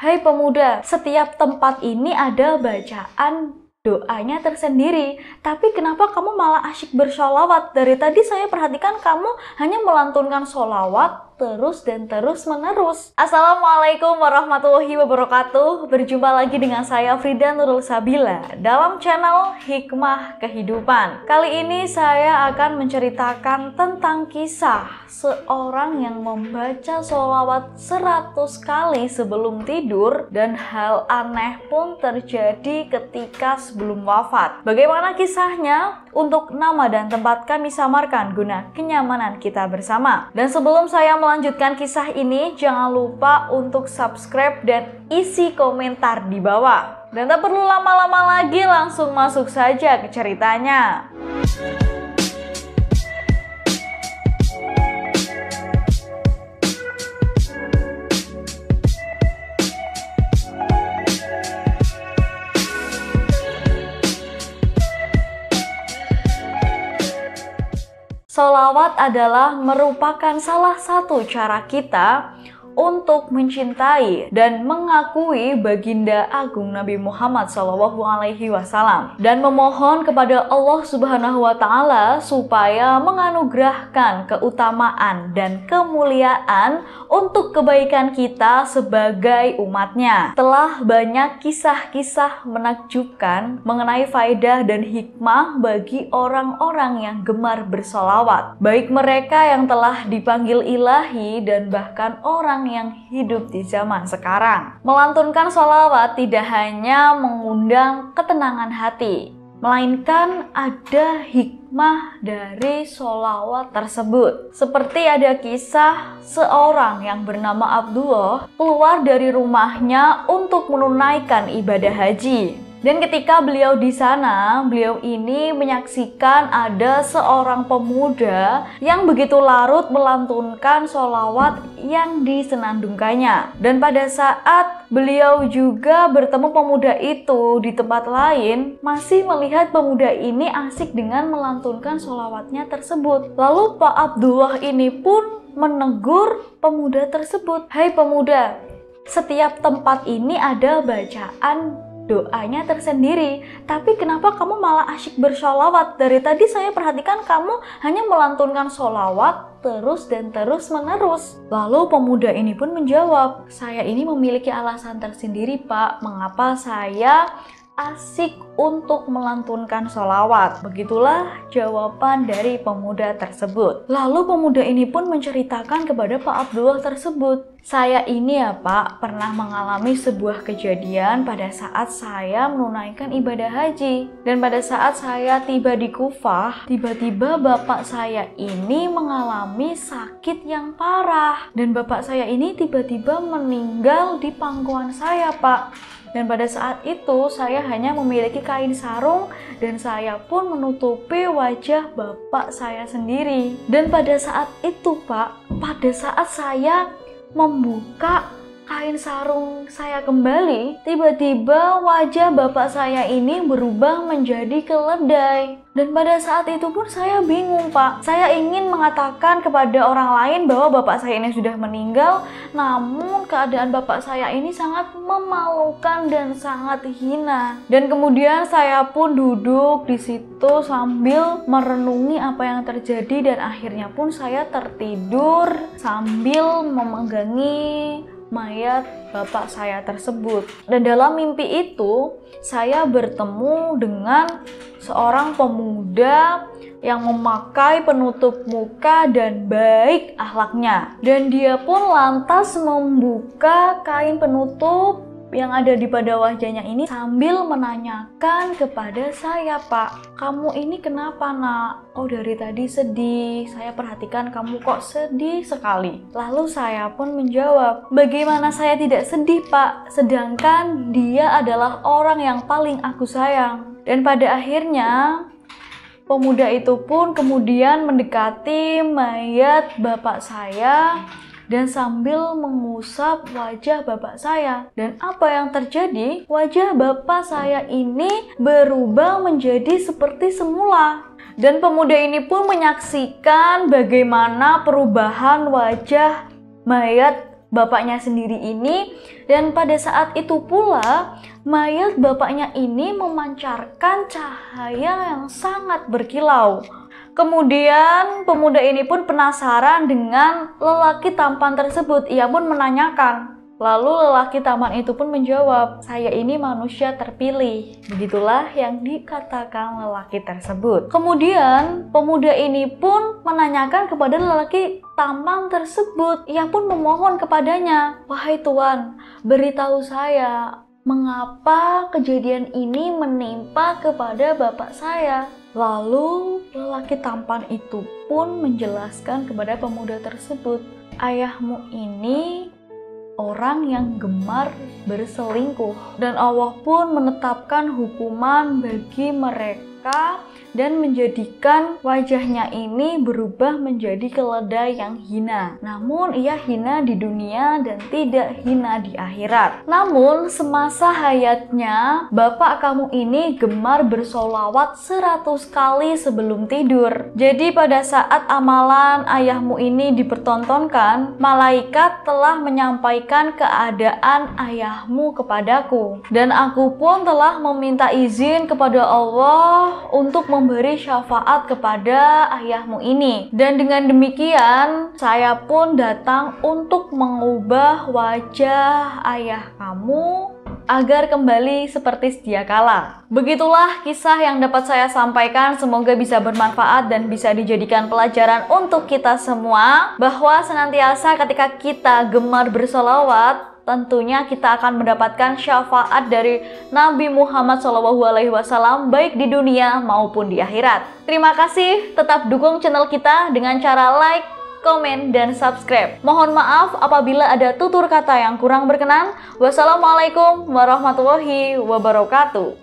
Hai pemuda, setiap tempat ini ada bacaan doanya tersendiri. Tapi kenapa kamu malah asyik bersholawat? Dari tadi saya perhatikan kamu hanya melantunkan sholawat terus dan terus menerus. Assalamualaikum warahmatullahi wabarakatuh. Berjumpa lagi dengan saya Frida Nurul Sabila dalam channel Hikmah Kehidupan. Kali ini saya akan menceritakan tentang kisah seorang yang membaca sholawat 100 kali sebelum tidur, dan hal aneh pun terjadi ketika sebelum wafat. Bagaimana kisahnya? Untuk nama dan tempat kami samarkan guna kenyamanan kita bersama. Dan sebelum saya melanjutkan kisah ini, jangan lupa untuk subscribe dan isi komentar di bawah. Dan tak perlu lama-lama lagi, langsung masuk saja ke ceritanya. Sholawat adalah merupakan salah satu cara kita untuk mencintai dan mengakui baginda agung Nabi Muhammad SAW dan memohon kepada Allah Subhanahu wa Ta'ala supaya menganugerahkan keutamaan dan kemuliaan untuk kebaikan kita sebagai umatnya. Telah banyak kisah-kisah menakjubkan mengenai faedah dan hikmah bagi orang-orang yang gemar bersholawat, baik mereka yang telah dipanggil ilahi dan bahkan orang yang hidup di zaman sekarang. Melantunkan sholawat tidak hanya mengundang ketenangan hati, melainkan ada hikmah dari sholawat tersebut. Seperti ada kisah seorang yang bernama Abdullah keluar dari rumahnya untuk menunaikan ibadah haji. Dan ketika beliau di sana, beliau ini menyaksikan ada seorang pemuda yang begitu larut melantunkan sholawat yang disenandungkannya. Dan pada saat beliau juga bertemu pemuda itu di tempat lain, masih melihat pemuda ini asik dengan melantunkan sholawatnya tersebut. Lalu Pak Abdullah ini pun menegur pemuda tersebut. Hai pemuda, setiap tempat ini ada bacaan doanya tersendiri, tapi kenapa kamu malah asyik bersholawat? Dari tadi saya perhatikan kamu hanya melantunkan sholawat terus dan terus menerus. Lalu pemuda ini pun menjawab, saya ini memiliki alasan tersendiri Pak, mengapa saya asik untuk melantunkan sholawat. Begitulah jawaban dari pemuda tersebut. Lalu pemuda ini pun menceritakan kepada Pak Abdullah tersebut, saya ini ya Pak pernah mengalami sebuah kejadian pada saat saya menunaikan ibadah haji. Dan pada saat saya tiba di Kufah, tiba-tiba bapak saya ini mengalami sakit yang parah. Dan bapak saya ini tiba-tiba meninggal di pangkuan saya Pak. Dan pada saat itu saya hanya memiliki kain sarung dan saya pun menutupi wajah bapak saya sendiri. Dan pada saat itu Pak, pada saat saya membuka kain sarung saya kembali, tiba-tiba wajah bapak saya ini berubah menjadi keledai. Dan pada saat itu pun saya bingung Pak. Saya ingin mengatakan kepada orang lain bahwa bapak saya ini sudah meninggal, namun keadaan bapak saya ini sangat memalukan dan sangat hina. Dan kemudian saya pun duduk di situ sambil merenungi apa yang terjadi, dan akhirnya pun saya tertidur sambil memegangi mayat bapak saya tersebut. Dan dalam mimpi itu saya bertemu dengan seorang pemuda yang memakai penutup muka dan baik akhlaknya. Dan dia pun lantas membuka kain penutup yang ada di pada wajahnya ini sambil menanyakan kepada saya, Pak, kamu ini kenapa nak? Oh dari tadi sedih, saya perhatikan kamu kok sedih sekali. Lalu saya pun menjawab, bagaimana saya tidak sedih Pak, sedangkan dia adalah orang yang paling aku sayang. Dan pada akhirnya pemuda itu pun kemudian mendekati mayat bapak saya dan sambil mengusap wajah bapak saya. Dan apa yang terjadi? Wajah bapak saya ini berubah menjadi seperti semula. Dan pemuda ini pun menyaksikan bagaimana perubahan wajah mayat bapaknya sendiri ini, dan pada saat itu pula mayat bapaknya ini memancarkan cahaya yang sangat berkilau. Kemudian pemuda ini pun penasaran dengan lelaki tampan tersebut. Ia pun menanyakan. Lalu lelaki tampan itu pun menjawab, "Saya ini manusia terpilih." Begitulah yang dikatakan lelaki tersebut. Kemudian pemuda ini pun menanyakan kepada lelaki tampan tersebut. Ia pun memohon kepadanya, "Wahai Tuan, beritahu saya, mengapa kejadian ini menimpa kepada bapak saya?" Lalu lelaki tampan itu pun menjelaskan kepada pemuda tersebut, "Ayahmu ini orang yang gemar berselingkuh, dan Allah pun menetapkan hukuman bagi mereka dan menjadikan wajahnya ini berubah menjadi keledai yang hina. Namun ia hina di dunia dan tidak hina di akhirat. Namun semasa hayatnya bapak kamu ini gemar bersolawat 100 kali sebelum tidur. Jadi pada saat amalan ayahmu ini dipertontonkan, malaikat telah menyampaikan keadaan ayahmu kepadaku, dan aku pun telah meminta izin kepada Allah untuk memberi syafaat kepada ayahmu ini. Dan dengan demikian, saya pun datang untuk mengubah wajah ayah kamu agar kembali seperti sedia kala." Begitulah kisah yang dapat saya sampaikan. Semoga bisa bermanfaat dan bisa dijadikan pelajaran untuk kita semua, bahwa senantiasa ketika kita gemar bersolawat, tentunya kita akan mendapatkan syafaat dari Nabi Muhammad SAW, baik di dunia maupun di akhirat. Terima kasih, tetap dukung channel kita dengan cara like, komen, dan subscribe. Mohon maaf apabila ada tutur kata yang kurang berkenan. Wassalamualaikum warahmatullahi wabarakatuh.